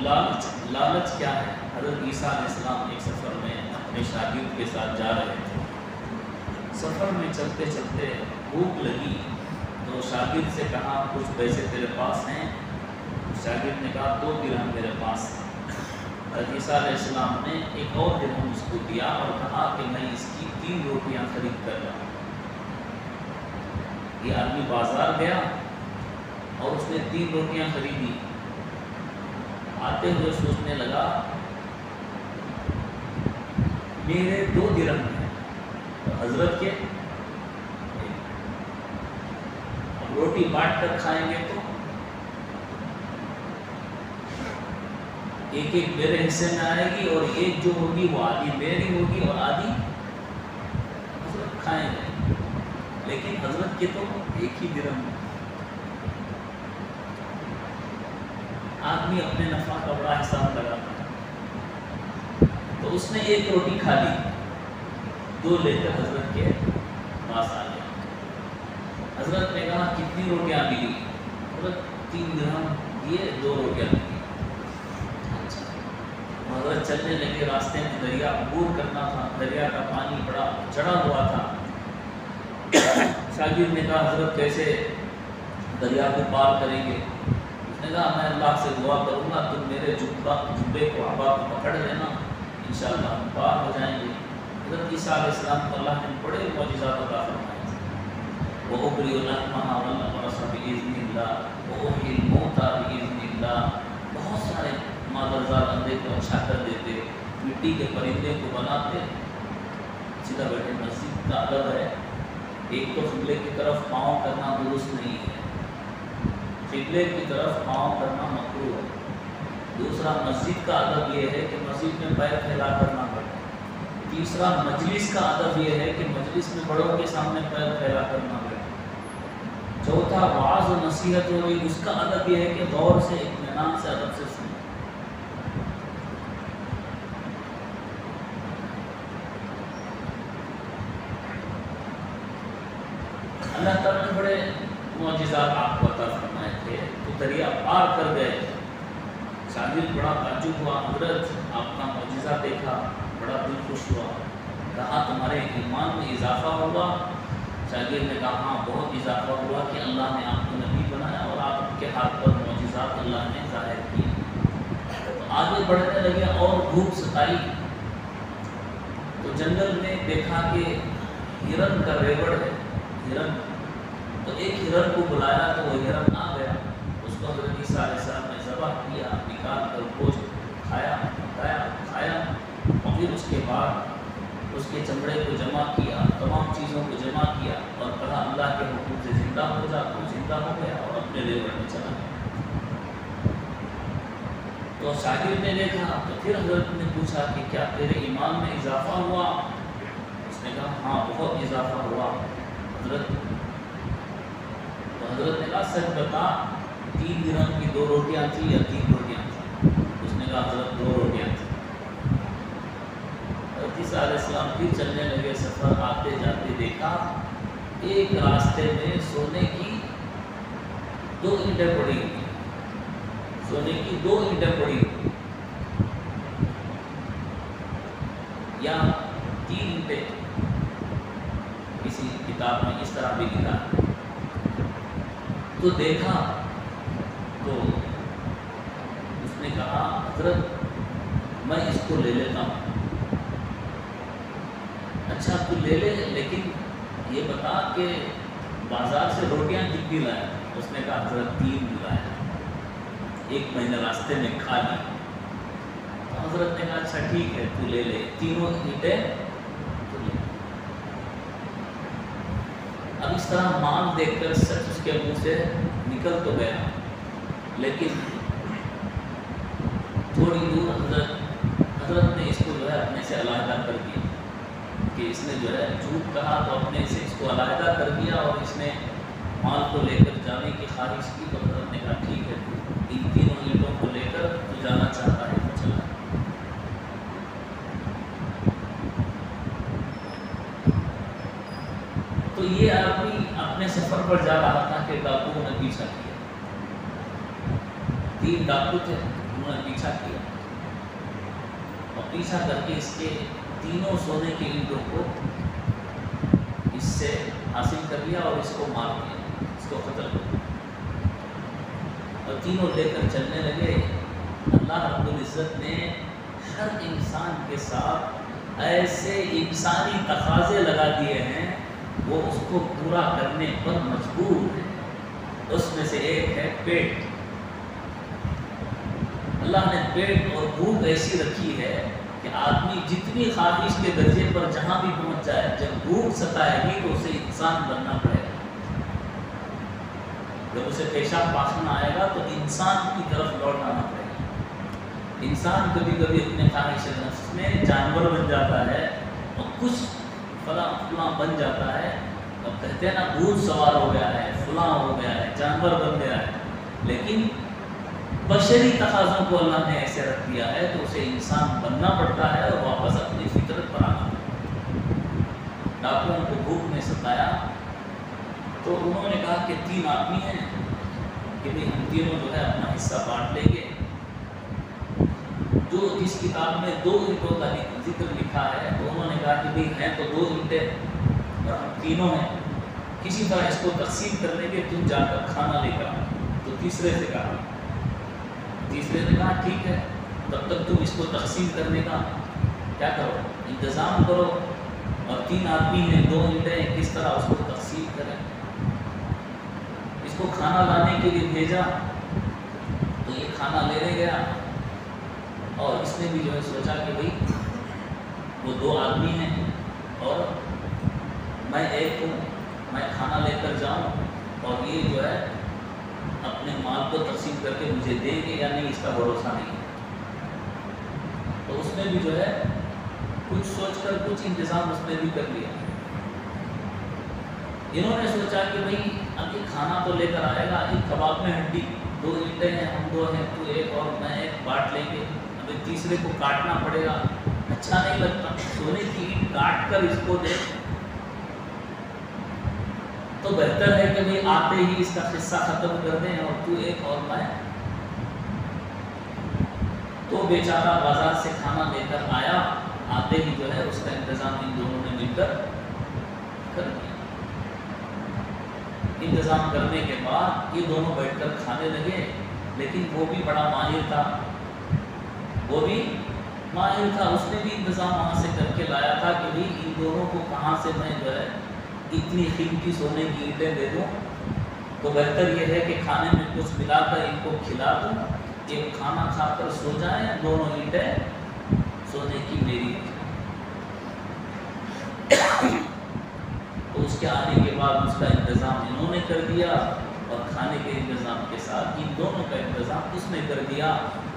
لالچ کیا ہے؟ حضرت عیسیٰ علیہ السلام ایک سفر میں اپنے شاگرد کے ساتھ جا رہے تھے. سفر میں چلتے چلتے بھوک لگی تو شاگرد سے کہا کچھ پیسے تیرے پاس ہیں؟ شاگرد نے کہا 2 درہم میرے پاس ہیں. حضرت عیسیٰ علیہ السلام نے ایک اور درہم اس کو دیا اور کہا کہ میں اس کی 3 روٹیاں خرید کر لاؤں. یہ آدمی بازار گیا اور اس نے 3 روٹیاں خریدی. آتے ہوئے سوچنے لگا میرے 2 درہم ہیں حضرت کے، اب روٹی بانٹ کر کھائیں گے تو ایک ایک میرے حصے میں آئے گی اور ایک جو ہوگی وہ آدھی میری ہوگی اور آدھی حضرت کھائیں گے. لیکن حضرت کے تو ایک ہی درہم ہے. آدمی اپنے نفع کا بڑا حساب لگاتا ہے. تو اس نے ایک روٹی کھا لی، 2 لے کر حضرت کے پاس آ گیا. حضرت نے کہا کتنی روٹیاں ملی؟ حضرت 3 درہم دیے، 2 روٹیاں ملی. حضرت چلنے لگے. راستے میں دریا عبور کرنا تھا، دریا کا پانی بڑا چڑھا ہوا تھا. شاگرد نے کہا حضرت کیسے دریا کو پار کریں گے؟ اس نے کہا میں اللہ سے دعا کروں گا تم میرے جبے کو عبا کو پکڑ لینا، انشاءاللہ ہم پار ہو جائیں گے. حضرت عیسیٰ علیہ السلام کو اللہ نے بڑے معجزات عطا فرمائے تھے. وَأُبْرِئُ الْأَكْمَحَ وَالْأَبْرَصَ بِإِذْنِ اللَّهِ وَأُحْيِي الْمَوْتَىٰ بِإِذْنِ اللَّهِ. بہت سارے مادرزاد اندھے کو اچھا کر دیتے، مٹی کے پرندے کو بناتے. سیدھا بیٹھے. مسجد کا ادب ہے، ایک تو قبلے کی طرف پاؤں کرنا درست نہیں ہے، قبلے کی طرف پاؤں کرنا مکروہ ہے. دوسرا مسجد کا ادب یہ ہے کہ مسجد میں پیر پھیلا کر نہ بیٹھے. تیسرا مجلس کا ادب یہ ہے کہ مجلس میں بڑوں کے سامنے پیر پھیلا کر نہ بیٹھے. چوتھا وعظ و نصیحت ہو رہی، اس کا ادب یہ ہے کہ غور سے اطمینان سے ادب سے سنیں. اللہ تعالیٰ نے بڑے معجزات آپ کو عطا فرمائے تھے. تو دریا پار کر گئے. شاگرد بڑا تعجب ہوا، حضرت آپ کا معجزہ دیکھا، بڑا دل خوش ہوا. کہا تمہارے ایمان میں اضافہ ہوا؟ شاگرد نے کہا ہاں بہت اضافہ ہوا کہ اللہ نے آپ کو نبی بنایا اور آپ کے ہاتھ پر معجزات اللہ نے ظاہر کی. تو آگے بڑھنے لگے اور بھوک ستائی. تو جنگل میں دیکھا کہ ہرن کا ریوڑ ہے، ہرن. تو ایک ہرن کو بلایا تو وہ ہرن آ گیا. اس کو حضرت عیسیٰ علیہ السلام نے ذبح کیا، نکال کر گوشت کھایا، کھایا اور پھر اس کے بعد اس کے چمڑے کو جمع کیا، تمام چیزوں کو جمع کیا اور کہا اللہ کے حکم سے زندہ ہو جا. تو زندہ ہو گیا اور اپنے ریوڑ میں چلا گیا. تو شاگرد نے دیکھا تو پھر حضرت نے پوچھا کہ کیا تیرے ایمان میں اضافہ ہوا؟ اس نے کہا ہاں بہت اضافہ ہوا حضرت. تو حضرت نے کہا سچ بتا 3 درہم کی 2 روٹیاں تھیں یا 3 روٹیاں تھیں؟ اس نے کہا حضرت 2 روٹیاں تھیں. حضرت عیسیٰ علیہ السلام پھر چلنے لگے. سفر آتے جاتے دیکھا ایک راستے میں سونے کی 2 اینٹیں پڑی ہوئی، سونے کی 2 اینٹیں پڑی ہوئی یا 3 اینٹیں. کسی کتاب میں اس طرح بھی لکھا. تو دیکھا تو اس نے کہا حضرت میں اس کو لے لیتا ہوں. اچھا تو لے لے، لیکن یہ بتا کہ بازار سے روٹیاں کتنی لایا؟ اس نے کہا حضرت 3 لایا، 1 مہینہ راستے میں کھا لی. تو حضرت نے کہا اچھا ٹھیک ہے تو لے لے، 3 اینٹیں تو لے. اب اس طرح مال دیکھ کر سچ اس کے منہ سے نکل تو گیا، لیکن تھوڑی دور حضرت نے اس کو جو ہے اپنے سے علیحدہ کر دیا کہ اس نے جو ہے جھوٹ کہا تو اپنے سے اس کو علیحدہ کر دیا اور اس نے مال کو لے کر جانے کی خواہش کی. تو حضرت نے کہا ٹھیک ہے ان 3 اینٹوں کو لے کر تو جانا چاہتا ہے تو چلا. تو یہ آدمی اپنے سفر پر جا رہا تھا کہ ڈاکوؤں نے پیچھا کیا. 3 ڈاکو تھے. انہوں نے پیچھا کیا اور پیچھا کر کے اس کے تینوں سونے کے اینٹوں کو اس سے حاصل کر لیا اور اس کو مار دیا، اس کو قتل کر دیا اور تینوں لے کر چلنے لگے۔ اللہ رب العزت نے ہر انسان کے ساتھ ایسے انسانی تقاضے لگا دیے ہیں وہ اس کو پورا کرنے پر مجبور ہے۔ اس میں سے ایک ہے پیٹ۔ اللہ نے پیٹ اور بھوک ایسی رکھی ہے کہ آدمی جتنی خواہش کے درجے پر جہاں بھی پہنچ جائے، جب بھوک ستائے گی تو اسے انسان بننا پڑے گا۔ جب اسے پیشاب پاخانہ آئے گا تو انسان کی طرف لوٹ آنا پڑے گا۔ انسان کبھی کبھی اپنے خواہش نفس میں جانور بن جاتا ہے اور کچھ فلاں بن جاتا ہے، اب کہتے ہیں نا بھوت سوار ہو گیا ہے، فلاں ہو گیا ہے، جانور بن گیا ہے، لیکن بشری تقاضوں کو اللہ نے ایسے رکھ دیا ہے تو اسے انسان بننا پڑتا ہے اور واپس اپنی فطرت پر آنا پڑتا ہے۔ ڈاکوؤں کو بھوک نے ستایا تو انہوں نے کہا کہ 3 آدمی ہیں کہ بھئی ہم تینوں جو ہے اپنا حصہ بانٹ لیں گے۔ جو جس کتاب میں 2 اینٹوں کا ذکر لکھا ہے تو انہوں نے کہا کہ بھئی ہیں تو 2 اینٹیں اور ہم تینوں ہیں، کسی طرح اس کو تقسیم کر لیں گے، تم جا کر کھانا لے کر۔ تو تیسرے نے کہا ٹھیک ہے، تب تک تم اس کو تقسیم کرنے کا کیا کرو، انتظام کرو، اور 3 آدمی ہیں، 2 اینٹیں، کس طرح اس کو تقسیم کریں۔ اس کو کھانا لانے کے لیے بھیجا تو یہ کھانا لینے گیا اور اس نے بھی جو ہے سوچا کہ بھئی وہ 2 آدمی ہیں اور میں ایک ہوں، میں کھانا لے کر جاؤں اور یہ جو ہے اپنے مال کو تقسیم کر کے مجھے دیں گے یا نہیں، اس کا بھروسہ نہیں ہے۔ تو اس نے بھی جو ہے کچھ سوچ کر کچھ انتظام اس نے بھی کر لیا۔ انہوں نے سوچا کہ بھئی اب یہ کھانا تو لے کر آئے گا، ایک کباب میں ہڈی، 2 اینٹیں ہیں، ہم 2 ہیں، تو ایک اور میں ایک بانٹ لیں گے، اب تیسرے کو کاٹنا پڑے گا، اچھا نہیں لگتا، سونے کی اینٹ کاٹ کر اس کو دے تو بہتر ہے کہ بھئی آتے ہی اس کا قصہ ختم کر دیں اور تو ایک اور میں۔ تو بیچارہ بازار سے کھانا لے کر آیا، آتے ہی جو ہے اس کا انتظام ان دونوں نے مل کر کر دیا۔ انتظام کرنے کے بعد یہ دونوں بیٹھ کر کھانے لگے، لیکن وہ بھی بڑا ماہر تھا، اس نے بھی انتظام وہاں سے کر کے لایا تھا کہ بھئی ان دونوں کو کہاں سے میں جو ہے اتنی قیمتی سونے کی اینٹیں دے دوں، تو بہتر یہ ہے کہ کھانے میں کچھ ملا کر ان کو کھلا دوں، یہ کھانا کھا کر سو جائیں، دونوں اینٹیں سونے کی میری۔ تو اس کے آنے کے بعد اس کا انتظام انہوں نے کر دیا اور کھانے کے انتظام کے ساتھ ان دونوں کا انتظام اس نے کر دیا،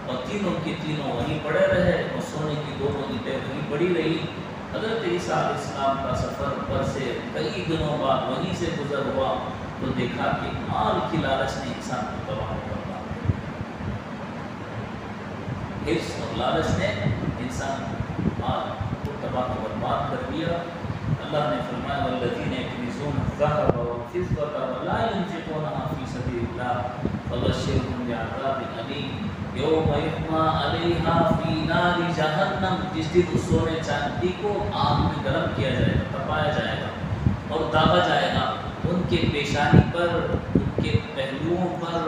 اور تینوں کے تینوں وہیں پڑے رہے اور سونے کی 2 اینٹیں وہیں پڑی رہی۔ حضرت عیسیٰ علیہ السلام کا سفر پر سے کئی دنوں بعد وہیں سے گزر ہوا تو دیکھا کہ مال کی لالچ نے انسان کو تباہ و برباد کیا، حرص اور لالچ نے انسان مال کو تباہ و برباد کر دیا۔ اللہ نے فرمایا والذین یکنزون الذھب والفضة ولا ينفقونها في سبيل الله فبشرهم بعذاب أليم یوم یحمى علیہا فی نار جہنم، جس دن اس سونے چاندی کو آگ میں گرم کیا جائے گا، تپایا جائے گا اور داغا جائے گا، ان کے پیشانی پر، ان کے پہلوؤں پر،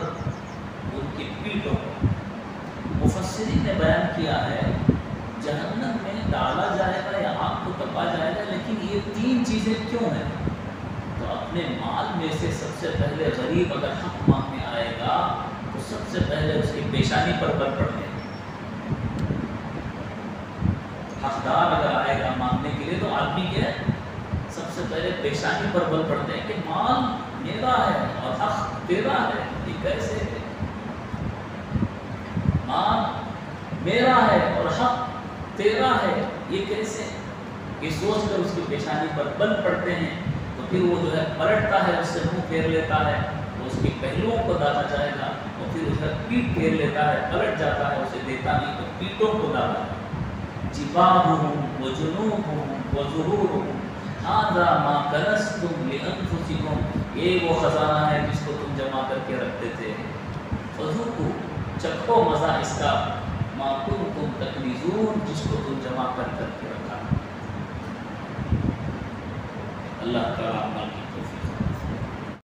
ان کی پیٹھوں پر۔ مفسرین نے بیان کیا ہے جہنم میں ڈالا جائے گا یا آگ کو تپا جائے گا، لیکن یہ 3 چیزیں کیوں ہیں؟ تو اپنے مال میں سے سب سے پہلے غریب اگر حق مانگنے آئے گا تو سب سے پہلے اس کی پیشانی پر بل پڑتے ہیں۔ حقدار اگر آئے گا مانگنے کے لیے تو آدمی کے سب سے پہلے پیشانی پر بل پڑتے ہیں کہ مال میرا ہے اور حق تیرا ہے۔ یہ کیسے ہے؟ مال میرا ہے اور حق تیرا ہے، یہ کیسے؟ یہ سوچ کر اس کی پیشانی پر بل پڑتے ہیں، تو پھر وہ جو ہے پلٹتا ہے، اس سے منہ پھیر لیتا ہے، تو اس کے پہلوؤں کو داغا جائے گا، اور پھر اس کا پیٹ پھیر لیتا ہے، پلٹ جاتا ہے، اسے دیتا نہیں تو پیٹوں کو داغا۔ جباہہم وجنوبہم وظہورہم ھذا ما کنزتم لانفسکم، یہ وہ خزانہ ہے جس کو تم جمع کر کے رکھتے تھے۔ فذوقوا، چکھو مزہ اس کا، ما کنتم تکنزون، جس کو تم جمع کر کر کے رکھا۔ اللہ تعالیٰ